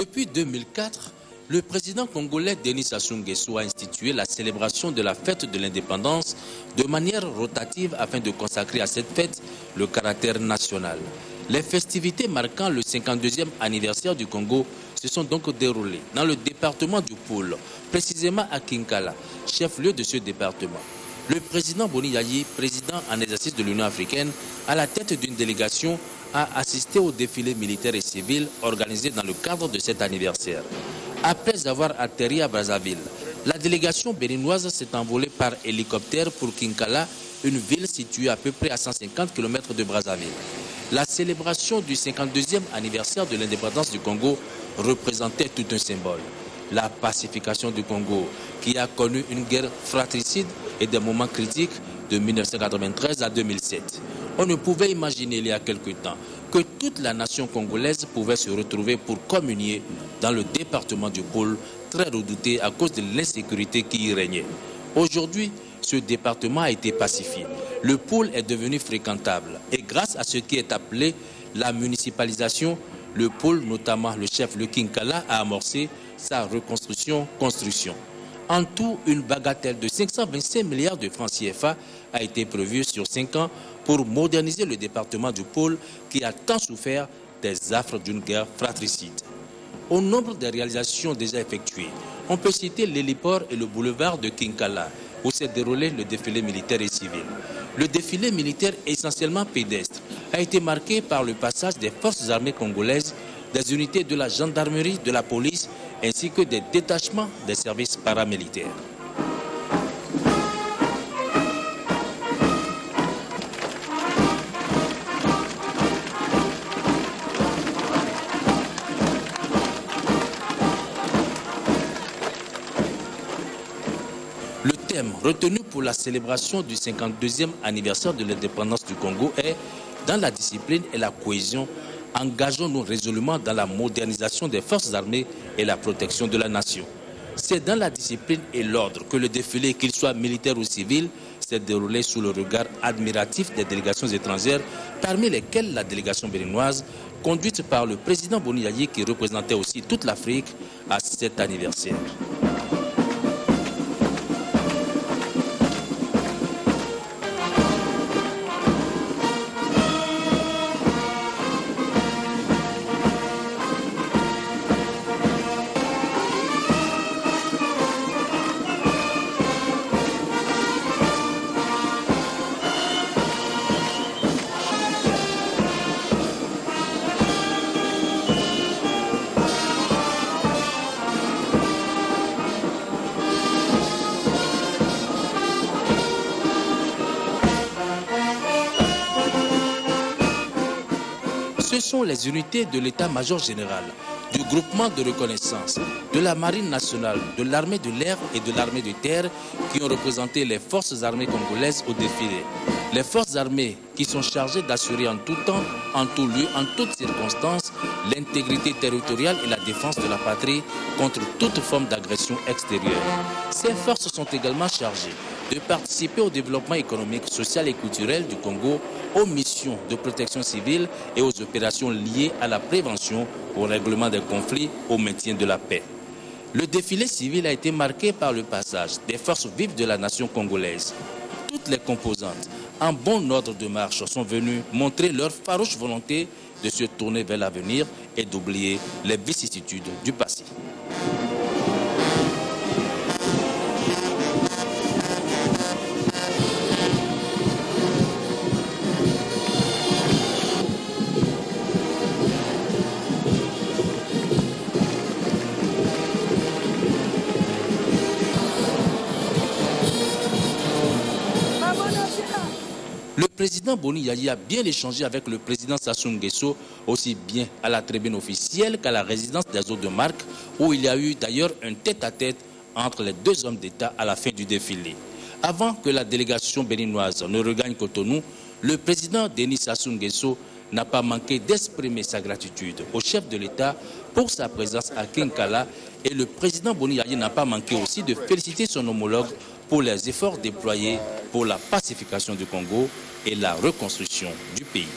Depuis 2004, le président congolais Denis Sassou Nguesso a institué la célébration de la fête de l'indépendance de manière rotative afin de consacrer à cette fête le caractère national. Les festivités marquant le 52e anniversaire du Congo se sont donc déroulées dans le département du Pôle, précisément à Kinkala, chef-lieu de ce département. Le président Boni Yayi, président en exercice de l'Union africaine, à la tête d'une délégation, a assisté au défilé militaire et civil organisé dans le cadre de cet anniversaire. Après avoir atterri à Brazzaville, la délégation béninoise s'est envolée par hélicoptère pour Kinkala, une ville située à peu près à 150 km de Brazzaville. La célébration du 52e anniversaire de l'indépendance du Congo représentait tout un symbole. La pacification du Congo, qui a connu une guerre fratricide et des moments critiques de 1993 à 2007. On ne pouvait imaginer il y a quelque temps que toute la nation congolaise pouvait se retrouver pour communier dans le département du Pôle, très redouté à cause de l'insécurité qui y régnait. Aujourd'hui, ce département a été pacifié. Le pôle est devenu fréquentable et grâce à ce qui est appelé la municipalisation, le pôle, notamment le chef le Kinkala, a amorcé sa reconstruction-construction. En tout, une bagatelle de 525 milliards de francs CFA a été prévue sur 5 ans pour moderniser le département du pôle qui a tant souffert des affres d'une guerre fratricide. Au nombre des réalisations déjà effectuées, on peut citer l'héliport et le boulevard de Kinkala, où s'est déroulé le défilé militaire et civil. Le défilé militaire essentiellement pédestre a été marqué par le passage des forces armées congolaises, des unités de la gendarmerie, de la police, ainsi que des détachements des services paramilitaires. Le thème retenu pour la célébration du 52e anniversaire de l'indépendance du Congo est « Dans la discipline et la cohésion, engageons-nous résolument dans la modernisation des forces armées et la protection de la nation ». C'est dans la discipline et l'ordre que le défilé, qu'il soit militaire ou civil, s'est déroulé sous le regard admiratif des délégations étrangères, parmi lesquelles la délégation béninoise, conduite par le président Boni Yayi, qui représentait aussi toute l'Afrique à cet anniversaire. Ce sont les unités de l'état-major général, du groupement de reconnaissance, de la marine nationale, de l'armée de l'air et de l'armée de terre qui ont représenté les forces armées congolaises au défilé. Les forces armées qui sont chargées d'assurer en tout temps, en tout lieu, en toutes circonstances, l'intégrité territoriale et la défense de la patrie contre toute forme d'agression extérieure. Ces forces sont également chargées de participer au développement économique, social et culturel du Congo, aux missions de protection civile et aux opérations liées à la prévention, au règlement des conflits, au maintien de la paix. Le défilé civil a été marqué par le passage des forces vives de la nation congolaise. Toutes les composantes, en bon ordre de marche, sont venues montrer leur farouche volonté de se tourner vers l'avenir et d'oublier les vicissitudes du passé. Le président Boni Yayi a bien échangé avec le président Sassou Nguesso, aussi bien à la tribune officielle qu'à la résidence des hôtes de marque, où il y a eu d'ailleurs un tête-à-tête entre les deux hommes d'État à la fin du défilé. Avant que la délégation béninoise ne regagne Cotonou, le président Denis Sassou Nguesso n'a pas manqué d'exprimer sa gratitude au chef de l'État pour sa présence à Kinkala, et le président Boni Yayi n'a pas manqué aussi de féliciter son homologue pour les efforts déployés pour la pacification du Congo et la reconstruction du pays.